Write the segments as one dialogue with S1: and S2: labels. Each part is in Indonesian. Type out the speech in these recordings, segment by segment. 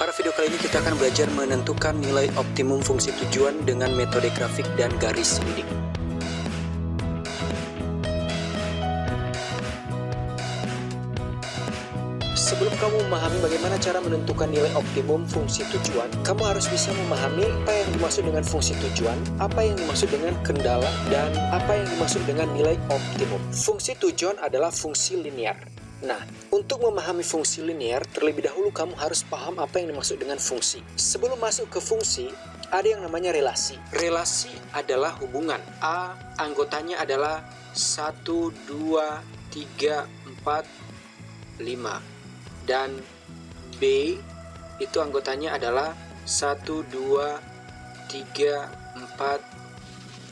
S1: Pada video kali ini kita akan belajar menentukan nilai optimum fungsi tujuan dengan metode grafik dan garis lidik. Sebelum kamu memahami bagaimana cara menentukan nilai optimum fungsi tujuan, kamu harus bisa memahami apa yang dimaksud dengan fungsi tujuan, apa yang dimaksud dengan kendala, dan apa yang dimaksud dengan nilai optimum. Fungsi tujuan adalah fungsi linear. Nah, untuk memahami fungsi linear, terlebih dahulu kamu harus paham apa yang dimaksud dengan fungsi. Sebelum masuk ke fungsi, ada yang namanya relasi. Relasi adalah hubungan. A, anggotanya adalah 1, 2, 3, 4, 5. Dan B, itu anggotanya adalah 1, 2, 3, 4,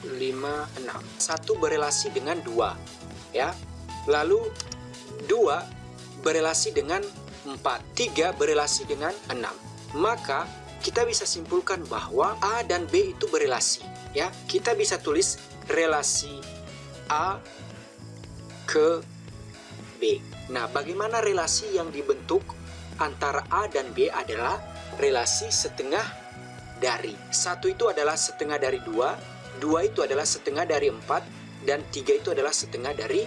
S1: 5, 6. 1 berelasi dengan 2, ya. Lalu 2 berelasi dengan 4, 3 berelasi dengan 6. Maka kita bisa simpulkan bahwa A dan B itu berelasi, ya. Kita bisa tulis relasi A ke B. Nah, bagaimana relasi yang dibentuk antara A dan B adalah relasi setengah dari. 1 itu adalah setengah dari 2, 2 itu adalah setengah dari 4, dan 3 itu adalah setengah dari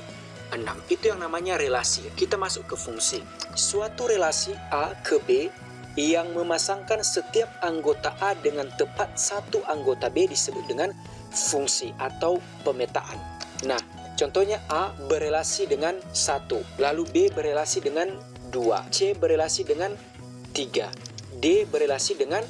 S1: 6. Itu yang namanya relasi. Kita masuk ke fungsi. Suatu relasi A ke B yang memasangkan setiap anggota A dengan tepat satu anggota B disebut dengan fungsi atau pemetaan. Nah, contohnya A berelasi dengan 1, lalu B berelasi dengan 2, C berelasi dengan 3, D berelasi dengan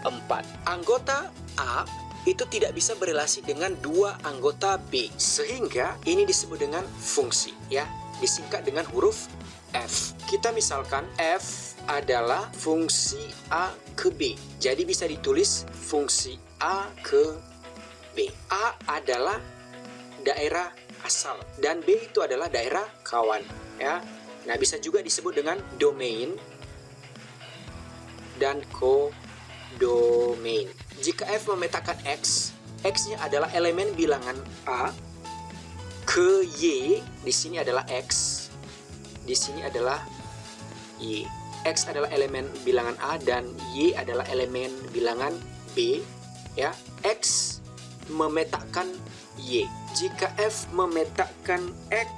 S1: 4. Anggota A itu tidak bisa berelasi dengan 2 anggota B, sehingga ini disebut dengan fungsi, ya, disingkat dengan huruf F. Kita misalkan F adalah fungsi A ke B, jadi bisa ditulis fungsi A ke B. A adalah daerah asal dan B itu adalah daerah kawan, ya. Nah, bisa juga disebut dengan domain dan kodomain. Jika F memetakan X, X-nya adalah elemen bilangan A ke Y, di sini adalah X, di sini adalah Y. X adalah elemen bilangan A dan Y adalah elemen bilangan B, ya. X memetakan Y. Jika F memetakan X,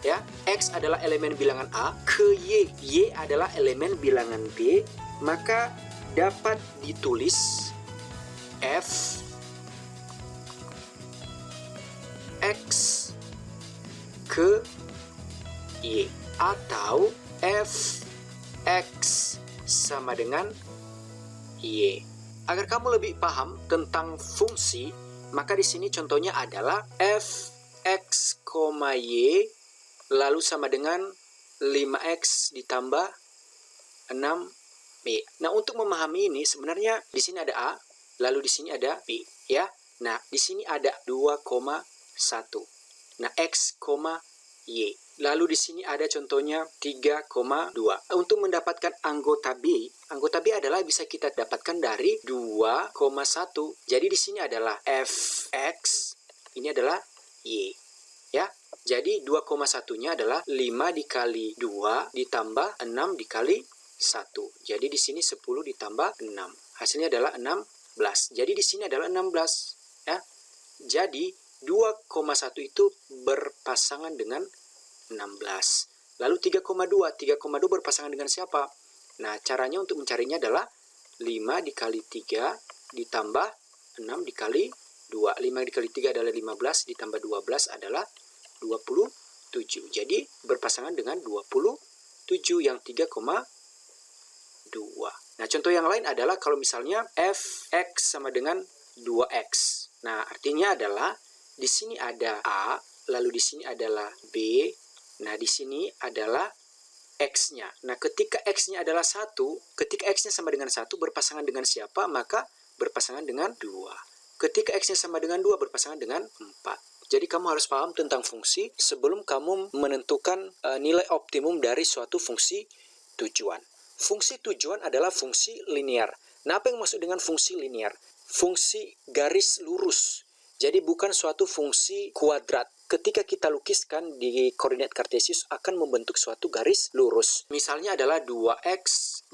S1: ya, X adalah elemen bilangan A ke Y, Y adalah elemen bilangan B, maka dapat ditulis F X ke Y atau F X sama dengan Y. Agar kamu lebih paham tentang fungsi, maka di sini contohnya adalah F X, Y lalu sama dengan 5X ditambah 6B. Nah, untuk memahami ini sebenarnya di sini ada A, lalu di sini ada B, ya. Nah, di sini ada 2,1. Nah, X, Y. Lalu di sini ada contohnya 3,2. Untuk mendapatkan anggota B adalah bisa kita dapatkan dari 2,1. Jadi di sini adalah Fx, ini adalah Y, ya. Jadi 2,1-nya adalah 5 dikali 2 ditambah 6 dikali 1. Jadi di sini 10 ditambah 6. Hasilnya adalah 16. Jadi di sini adalah 16, ya. Jadi 2,1 itu berpasangan dengan 16. Lalu 3,2 berpasangan dengan siapa? Nah, caranya untuk mencarinya adalah 5 dikali 3 ditambah 6 dikali 2. 5 dikali 3 adalah 15, ditambah 12 adalah 27. Jadi berpasangan dengan 27 yang 3,2. Nah, contoh yang lain adalah kalau misalnya Fx sama dengan 2x. Nah, artinya adalah di sini ada A, lalu di sini adalah B. Nah, di sini adalah X-nya. Nah, ketika X-nya adalah 1, ketika X-nya sama dengan 1 berpasangan dengan siapa? Maka berpasangan dengan 2. Ketika X-nya sama dengan 2 berpasangan dengan 4. Jadi kamu harus paham tentang fungsi sebelum kamu menentukan nilai optimum dari suatu fungsi tujuan. Fungsi tujuan adalah fungsi linear. Nah, apa yang maksud dengan fungsi linear? Fungsi garis lurus. Jadi bukan suatu fungsi kuadrat. ketika kita lukiskan di koordinat kartesius akan membentuk suatu garis lurus. Misalnya adalah 2x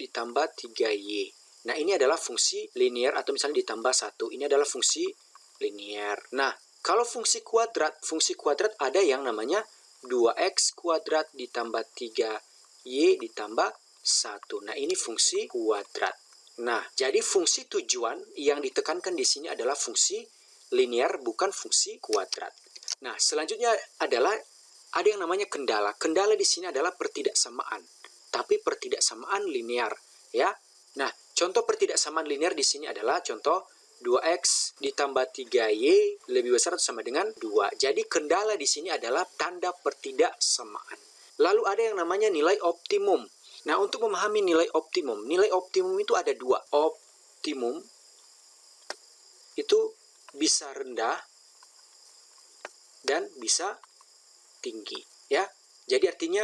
S1: ditambah 3y. Nah, ini adalah fungsi linear atau misalnya ditambah 1. Ini adalah fungsi linear. Nah, kalau fungsi kuadrat ada yang namanya 2x kuadrat ditambah 3y ditambah 1. Nah, ini fungsi kuadrat. Nah, jadi fungsi tujuan yang ditekankan di sini adalah fungsi linear, bukan fungsi kuadrat. Nah, selanjutnya adalah ada yang namanya kendala. Kendala di sini adalah pertidaksamaan, tapi pertidaksamaan linear, ya. Nah, contoh pertidaksamaan linear di sini adalah contoh 2x ditambah 3y lebih besar atau sama dengan 2. Jadi kendala di sini adalah tanda pertidaksamaan. Lalu ada yang namanya nilai optimum. Nah, untuk memahami nilai optimum itu ada dua. Optimum itu bisa rendah dan bisa tinggi, ya. Jadi artinya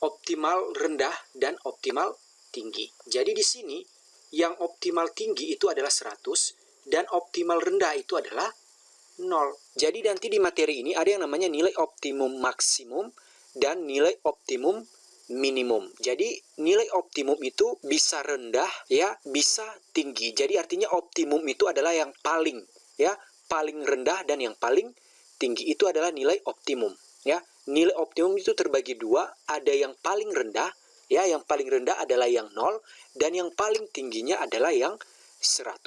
S1: optimal rendah dan optimal tinggi. Jadi di sini yang optimal tinggi itu adalah 100 dan optimal rendah itu adalah 0. Jadi nanti di materi ini ada yang namanya nilai optimum maksimum dan nilai optimum minimum. Jadi nilai optimum itu bisa rendah, ya, bisa tinggi. Jadi artinya optimum itu adalah yang paling, ya, paling rendah, dan yang paling tinggi itu adalah nilai optimum, ya. Nilai optimum itu terbagi dua, ada yang paling rendah, ya, yang paling rendah adalah yang 0 dan yang paling tingginya adalah yang 100.